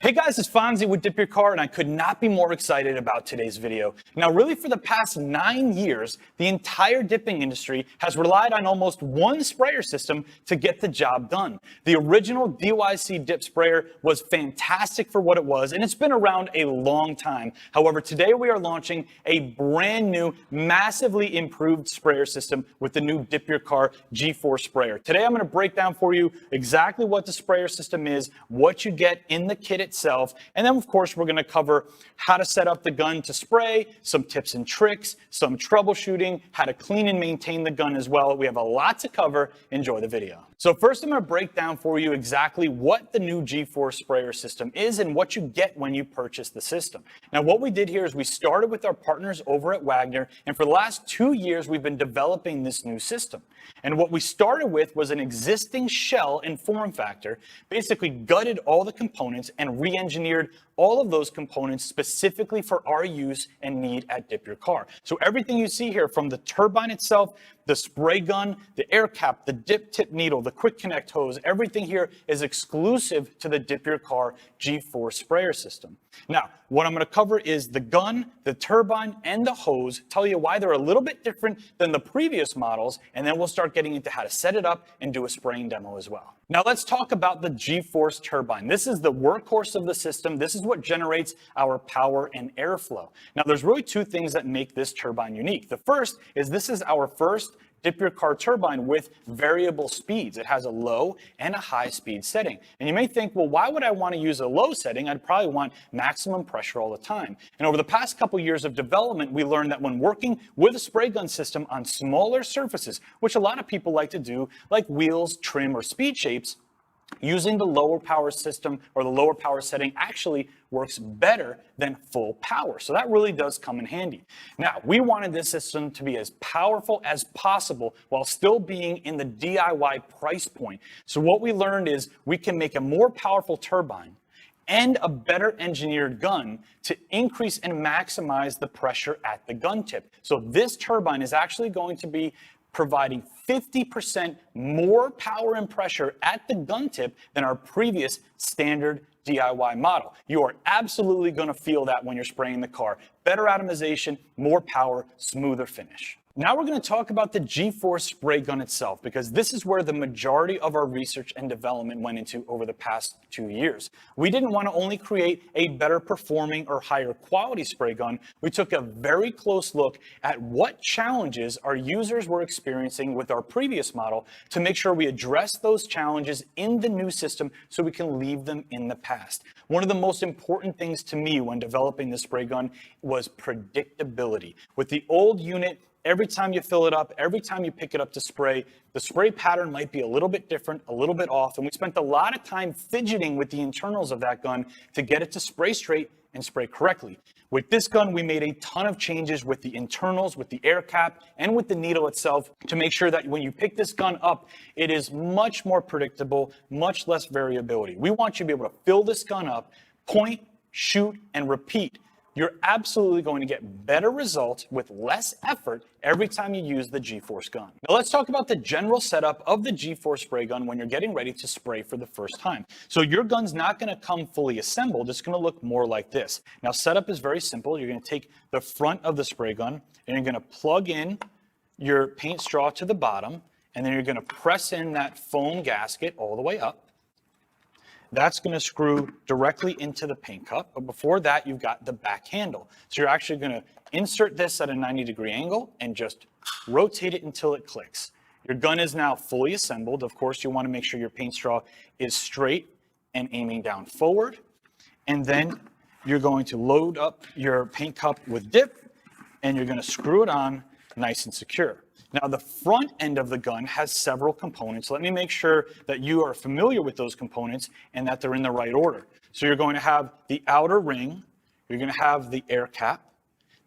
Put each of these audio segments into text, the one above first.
Hey guys, it's Fonzie with DipYourCar, and I could not be more excited about today's video. Now, really for the past 9 years, the entire dipping industry has relied on almost one sprayer system to get the job done. The original DYC dip sprayer was fantastic for what it was, and it's been around a long time. However, today we are launching a brand new, massively improved sprayer system with the new DipYourCar G4 sprayer. Today I'm going to break down for you exactly what the sprayer system is, what you get in the kit itself, and then of course we're going to cover how to set up the gun to spray, some tips and tricks, some troubleshooting, how to clean and maintain the gun as well. We have a lot to cover. Enjoy the video. So first I'm going to break down for you exactly what the new G4 sprayer system is and what you get when you purchase the system. Now what we did here is we started with our partners over at Wagner, and for the last 2 years we've been developing this new system. And what we started with was an existing shell and form factor, basically gutted all the components and re-engineered all of those components specifically for our use and need at DipYourCar. So everything you see here, from the turbine itself, the spray gun, the air cap, the dip tip needle, the quick connect hose, everything here is exclusive to the DipYourCar G4 sprayer system. Now, what I'm going to cover is the gun, the turbine, and the hose, tell you why they're a little bit different than the previous models, and then we'll start getting into how to set it up and do a spraying demo as well. Now let's talk about the G-Force turbine. This is the workhorse of the system. This is what generates our power and airflow. Now there's really two things that make this turbine unique. The first is this is our first DipYourCar turbine with variable speeds. It has a low and a high speed setting. And you may think, well, why would I want to use a low setting? I'd probably want maximum pressure all the time. And over the past couple years of development, we learned that when working with a spray gun system on smaller surfaces, which a lot of people like to do, like wheels, trim, or speed shapes, using the lower power system or the lower power setting actually works better than full power. So that really does come in handy. Now, we wanted this system to be as powerful as possible while still being in the DIY price point. So what we learned is we can make a more powerful turbine and a better engineered gun to increase and maximize the pressure at the gun tip. So this turbine is actually going to be providing 50% more power and pressure at the gun tip than our previous standard DIY model. You are absolutely going to feel that when you're spraying the car. Better atomization, more power, smoother finish. Now we're going to talk about the G4 spray gun itself, because this is where the majority of our research and development went into over the past 2 years. We didn't want to only create a better performing or higher quality spray gun. We took a very close look at what challenges our users were experiencing with our previous model to make sure we address those challenges in the new system so we can leave them in the past. One of the most important things to me when developing the spray gun was predictability. With the old unit, every time you fill it up, every time you pick it up to spray, the spray pattern might be a little bit different, a little bit off, and we spent a lot of time fidgeting with the internals of that gun to get it to spray straight and spray correctly. With this gun, we made a ton of changes with the internals, with the air cap, and with the needle itself to make sure that when you pick this gun up, it is much more predictable, much less variability. We want you to be able to fill this gun up, point, shoot, and repeat. You're absolutely going to get better results with less effort every time you use the G-Force gun. Now let's talk about the general setup of the G-Force spray gun when you're getting ready to spray for the first time. So your gun's not going to come fully assembled. It's going to look more like this. Now setup is very simple. You're going to take the front of the spray gun and you're going to plug in your paint straw to the bottom, and then you're going to press in that foam gasket all the way up. That's going to screw directly into the paint cup, but before that you've got the back handle. So you're actually going to insert this at a 90-degree angle and just rotate it until it clicks. Your gun is now fully assembled. Of course, you want to make sure your paint straw is straight and aiming down forward. And then you're going to load up your paint cup with dip, and you're going to screw it on nice and secure. Now, the front end of the gun has several components. Let me make sure that you are familiar with those components and that they're in the right order. So you're going to have the outer ring, you're going to have the air cap,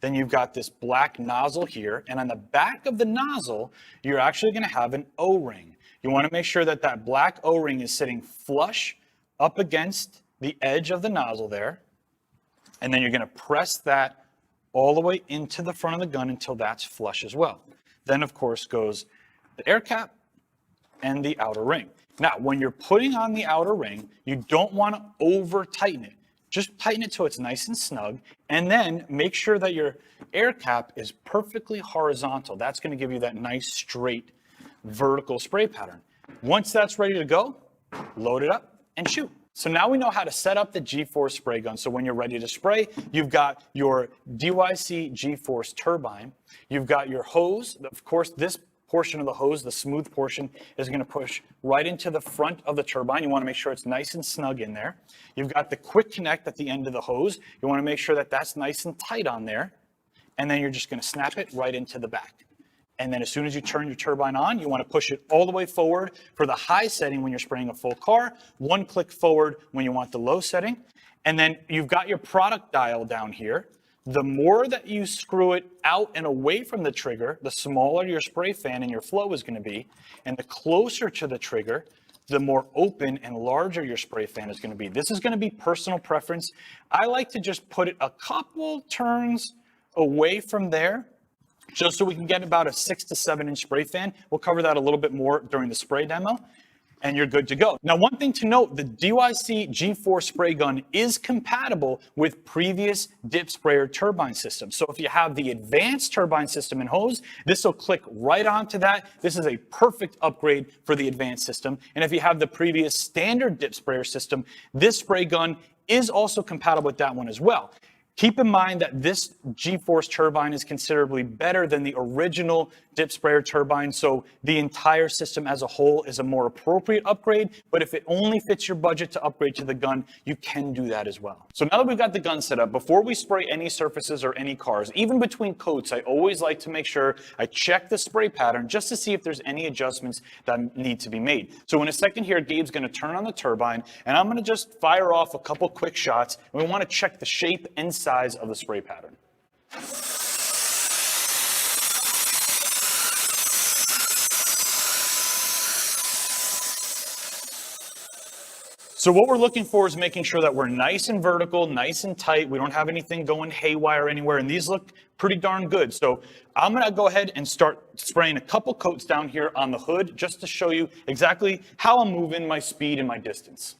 then you've got this black nozzle here, and on the back of the nozzle, you're actually going to have an O-ring. You want to make sure that that black O-ring is sitting flush up against the edge of the nozzle there, and then you're going to press that all the way into the front of the gun until that's flush as well. Then, of course, goes the air cap and the outer ring. Now, when you're putting on the outer ring, you don't want to over tighten it. Just tighten it so it's nice and snug, and then make sure that your air cap is perfectly horizontal. That's going to give you that nice straight vertical spray pattern. Once that's ready to go, load it up and shoot. So now we know how to set up the G-Force spray gun. So when you're ready to spray, you've got your DYC G-Force turbine, you've got your hose. Of course, this portion of the hose, the smooth portion, is going to push right into the front of the turbine. You want to make sure it's nice and snug in there. You've got the quick connect at the end of the hose. You want to make sure that that's nice and tight on there. And then you're just going to snap it right into the back. And then as soon as you turn your turbine on, you want to push it all the way forward for the high setting when you're spraying a full car, one click forward when you want the low setting. And then you've got your product dial down here. The more that you screw it out and away from the trigger, the smaller your spray fan and your flow is going to be. And the closer to the trigger, the more open and larger your spray fan is going to be. This is going to be personal preference. I like to just put it a couple turns away from there, just so we can get about a 6 to 7 inch spray fan. We'll cover that a little bit more during the spray demo, and you're good to go. Now, one thing to note, the DYC G4 spray gun is compatible with previous dip sprayer turbine systems. So if you have the advanced turbine system and hose, this will click right onto that. This is a perfect upgrade for the advanced system. And if you have the previous standard dip sprayer system, this spray gun is also compatible with that one as well. Keep in mind that this G-Force turbine is considerably better than the original dip sprayer turbine, so the entire system as a whole is a more appropriate upgrade, but if it only fits your budget to upgrade to the gun, you can do that as well. So now that we've got the gun set up, before we spray any surfaces or any cars, even between coats, I always like to make sure I check the spray pattern just to see if there's any adjustments that need to be made. So in a second here, Gabe's going to turn on the turbine, and I'm going to just fire off a couple quick shots, and we want to check the shape and size of the spray pattern. So what we're looking for is making sure that we're nice and vertical, nice and tight. We don't have anything going haywire anywhere, and these look pretty darn good. So I'm gonna go ahead and start spraying a couple coats down here on the hood just to show you exactly how I'm moving, my speed, and my distance.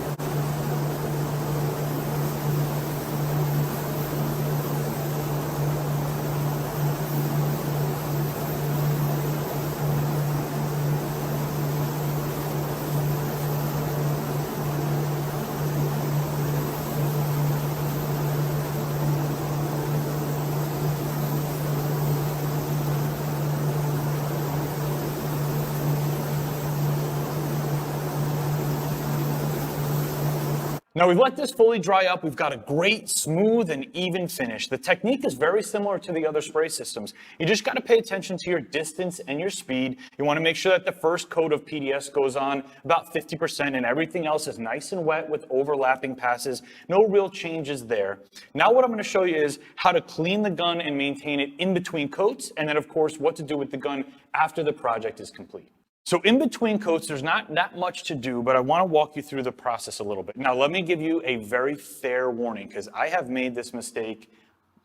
Now we've let this fully dry up. We've got a great, smooth, and even finish. The technique is very similar to the other spray systems. You just got to pay attention to your distance and your speed. You want to make sure that the first coat of PDS goes on about 50% and everything else is nice and wet with overlapping passes. No real changes there. Now what I'm going to show you is how to clean the gun and maintain it in between coats, and then of course what to do with the gun after the project is complete. So in between coats, there's not that much to do, but I want to walk you through the process a little bit. Now, let me give you a very fair warning, because I have made this mistake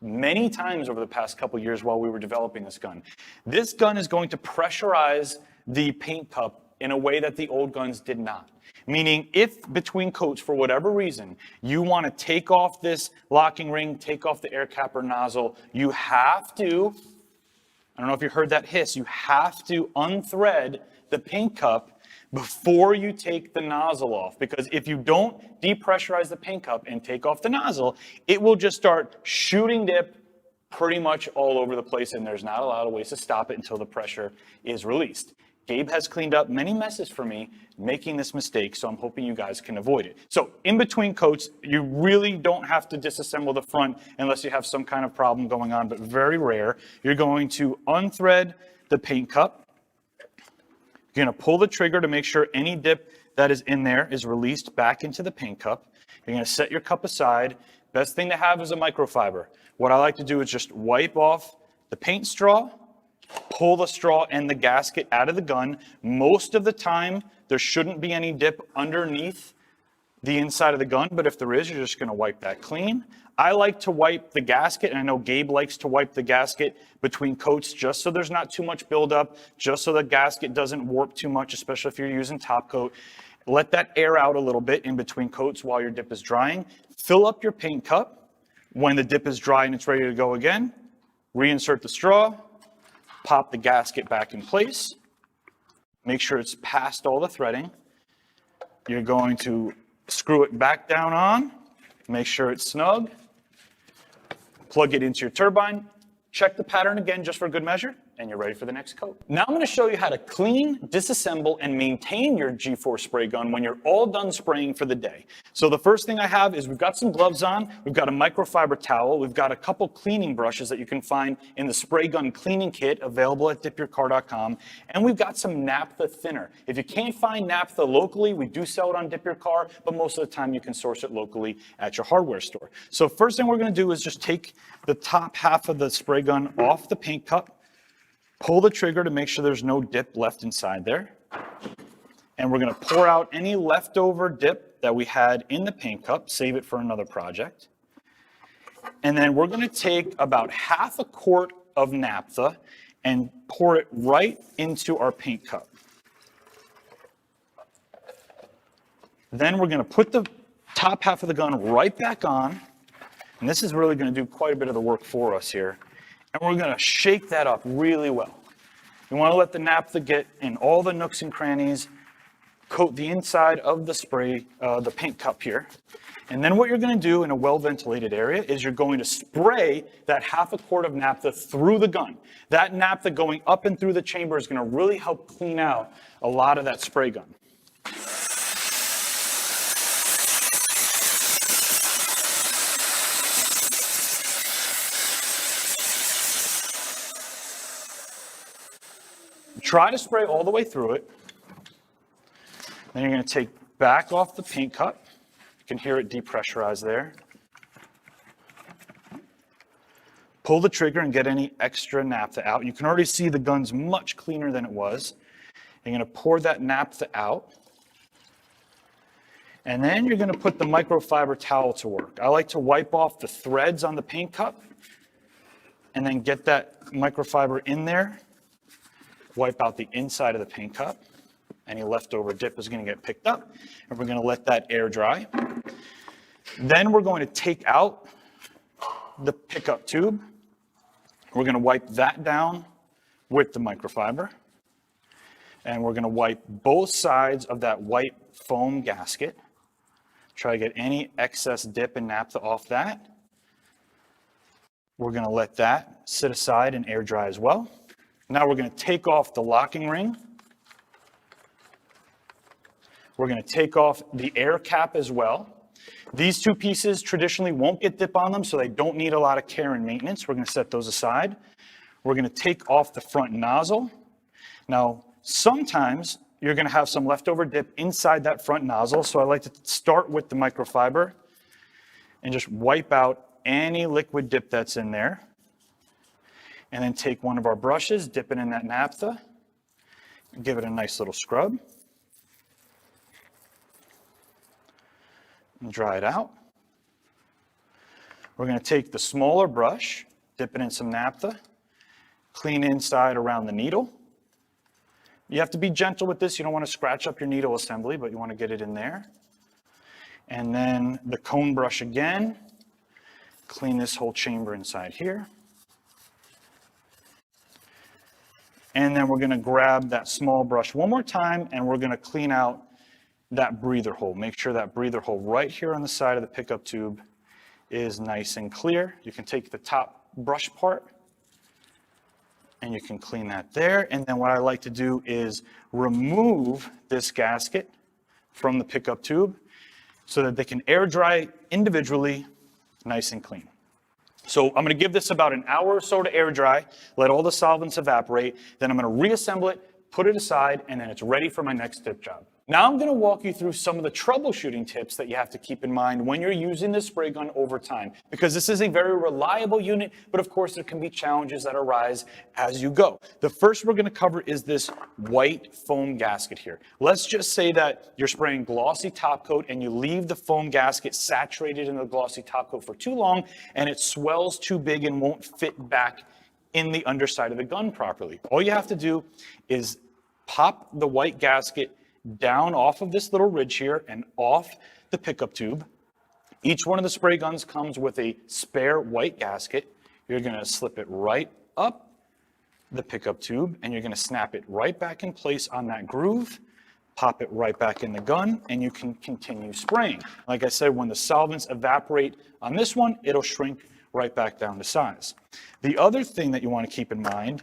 many times over the past couple years while we were developing this gun. This gun is going to pressurize the paint cup in a way that the old guns did not. Meaning, if between coats, for whatever reason, you want to take off this locking ring, take off the air cap or nozzle, you have to, I don't know if you heard that hiss, you have to unthread the paint cup before you take the nozzle off, because if you don't depressurize the paint cup and take off the nozzle, it will just start shooting dip pretty much all over the place, and there's not a lot of ways to stop it until the pressure is released. Gabe has cleaned up many messes for me making this mistake, so I'm hoping you guys can avoid it. So in between coats, you really don't have to disassemble the front unless you have some kind of problem going on, but very rare. You're going to unthread the paint cup. You're going to pull the trigger to make sure any dip that is in there is released back into the paint cup. You're going to set your cup aside. Best thing to have is a microfiber. What I like to do is just wipe off the paint straw, pull the straw and the gasket out of the gun. Most of the time, there shouldn't be any dip underneath the inside of the gun, but if there is, you're just going to wipe that clean. I like to wipe the gasket, and I know Gabe likes to wipe the gasket between coats just so there's not too much buildup, just so the gasket doesn't warp too much, especially if you're using top coat. Let that air out a little bit in between coats while your dip is drying. Fill up your paint cup. When the dip is dry and it's ready to go again, reinsert the straw, pop the gasket back in place. Make sure it's past all the threading. You're going to screw it back down on, make sure it's snug, plug it into your turbine, check the pattern again just for good measure, and you're ready for the next coat. Now I'm going to show you how to clean, disassemble, and maintain your G4 spray gun when you're all done spraying for the day. So the first thing I have is we've got some gloves on, we've got a microfiber towel, we've got a couple cleaning brushes that you can find in the spray gun cleaning kit available at DipYourCar.com, and we've got some naphtha thinner. If you can't find naphtha locally, we do sell it on DipYourCar, but most of the time you can source it locally at your hardware store. So first thing we're going to do is just take the top half of the spray gun off the paint cup, pull the trigger to make sure there's no dip left inside there. And we're going to pour out any leftover dip that we had in the paint cup, save it for another project. And then we're going to take about half a quart of naphtha and pour it right into our paint cup. Then we're going to put the top half of the gun right back on. And this is really going to do quite a bit of the work for us here. And we're going to shake that up really well. You want to let the naphtha get in all the nooks and crannies, coat the inside of the spray, the paint cup here. And then what you're going to do in a well-ventilated area is you're going to spray that half a quart of naphtha through the gun. That naphtha going up and through the chamber is going to really help clean out a lot of that spray gun. Try to spray all the way through it. Then you're going to take back off the paint cup. You can hear it depressurize there. Pull the trigger and get any extra naphtha out. You can already see the gun's much cleaner than it was. You're going to pour that naphtha out. And then you're going to put the microfiber towel to work. I like to wipe off the threads on the paint cup and then get that microfiber in there. Wipe out the inside of the paint cup. Any leftover dip is going to get picked up, and we're going to let that air dry. Then we're going to take out the pickup tube. We're going to wipe that down with the microfiber, and we're going to wipe both sides of that white foam gasket. Try to get any excess dip and naphtha off that. We're going to let that sit aside and air dry as well. Now we're going to take off the locking ring. We're going to take off the air cap as well. These two pieces traditionally won't get dip on them, so they don't need a lot of care and maintenance. We're going to set those aside. We're going to take off the front nozzle. Now, sometimes you're going to have some leftover dip inside that front nozzle, so I like to start with the microfiber and just wipe out any liquid dip that's in there. And then take one of our brushes, dip it in that naphtha, and give it a nice little scrub. And dry it out. We're going to take the smaller brush, dip it in some naphtha, clean inside around the needle. You have to be gentle with this. You don't want to scratch up your needle assembly, but you want to get it in there. And then the cone brush again, clean this whole chamber inside here. And then we're going to grab that small brush one more time, and we're going to clean out that breather hole. Make sure that breather hole right here on the side of the pickup tube is nice and clear. You can take the top brush part, and you can clean that there. And then what I like to do is remove this gasket from the pickup tube so that they can air dry individually, nice and clean. So I'm going to give this about an hour or so to air dry, let all the solvents evaporate, then I'm going to reassemble it, put it aside, and then it's ready for my next dip job. Now I'm going to walk you through some of the troubleshooting tips that you have to keep in mind when you're using this spray gun over time, because this is a very reliable unit, but of course there can be challenges that arise as you go. The first we're going to cover is this white foam gasket here. Let's just say that you're spraying glossy top coat and you leave the foam gasket saturated in the glossy top coat for too long and it swells too big and won't fit back in the underside of the gun properly. All you have to do is pop the white gasket down off of this little ridge here and off the pickup tube. Each one of the spray guns comes with a spare white gasket. You're going to slip it right up the pickup tube, and you're going to snap it right back in place on that groove, pop it right back in the gun, and you can continue spraying. Like I said, when the solvents evaporate on this one, it'll shrink right back down to size. The other thing that you want to keep in mind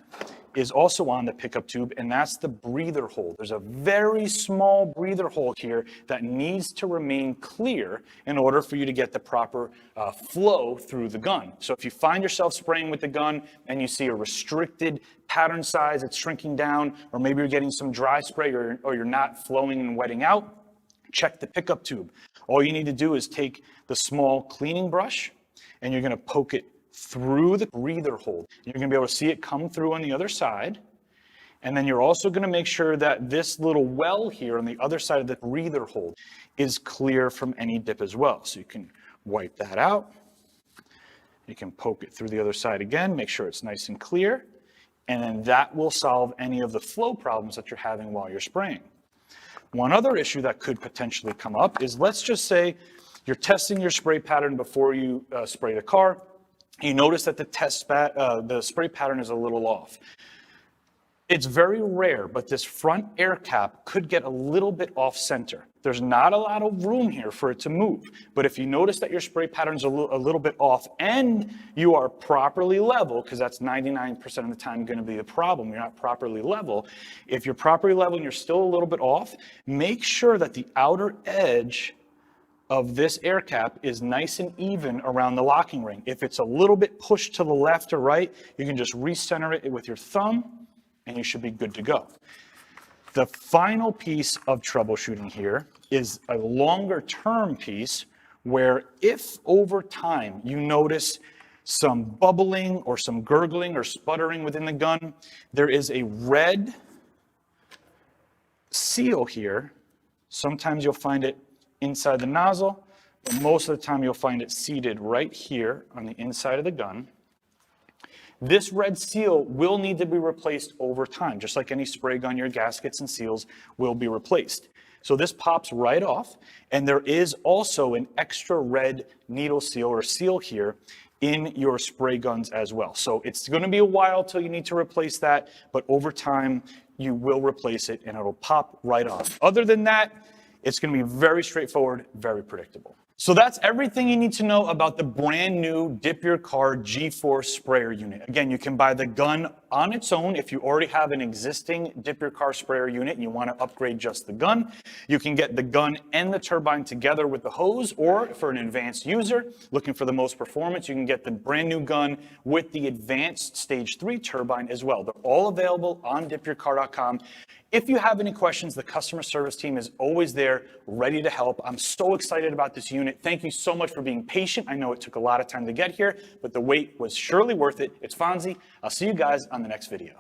is also on the pickup tube, and that's the breather hole. There's a very small breather hole here that needs to remain clear in order for you to get the proper flow through the gun. So if you find yourself spraying with the gun and you see a restricted pattern size, it's shrinking down, or maybe you're getting some dry spray or you're not flowing and wetting out, check the pickup tube. All you need to do is take the small cleaning brush and you're going to poke it through the breather hole. You're going to be able to see it come through on the other side. And then you're also going to make sure that this little well here on the other side of the breather hole is clear from any dip as well. So you can wipe that out. You can poke it through the other side again, make sure it's nice and clear. And then that will solve any of the flow problems that you're having while you're spraying. One other issue that could potentially come up is, let's just say you're testing your spray pattern before you spray the car. You notice that the spray pattern is a little off. It's very rare, but this front air cap could get a little bit off center. There's not a lot of room here for it to move. But if you notice that your spray pattern's a little bit off and you are properly level, because that's 99% of the time going to be the problem, you're not properly level. If you're properly level and you're still a little bit off, make sure that the outer edge of this air cap is nice and even around the locking ring. If it's a little bit pushed to the left or right, you can just recenter it with your thumb and you should be good to go. The final piece of troubleshooting here is a longer term piece where if over time you notice some bubbling or some gurgling or sputtering within the gun, there is a red seal here. Sometimes you'll find it inside the nozzle, but most of the time you'll find it seated right here on the inside of the gun. This red seal will need to be replaced over time. Just like any spray gun, your gaskets and seals will be replaced. So this pops right off, and there is also an extra red needle seal or seal here in your spray guns as well. So it's going to be a while till you need to replace that, but over time you will replace it and it'll pop right off. Other than that, it's going to be very straightforward, very predictable. So that's everything you need to know about the brand new DipYourCar G4 sprayer unit. Again, you can buy the gun on its own if you already have an existing DipYourCar sprayer unit and you want to upgrade just the gun. You can get the gun and the turbine together with the hose, or for an advanced user looking for the most performance, you can get the brand new gun with the advanced stage 3 turbine as well. They're all available on DipYourCar.com. If you have any questions, the customer service team is always there, ready to help. I'm so excited about this unit. Thank you so much for being patient. I know it took a lot of time to get here, but the wait was surely worth it. It's Fonzie. I'll see you guys on the next video.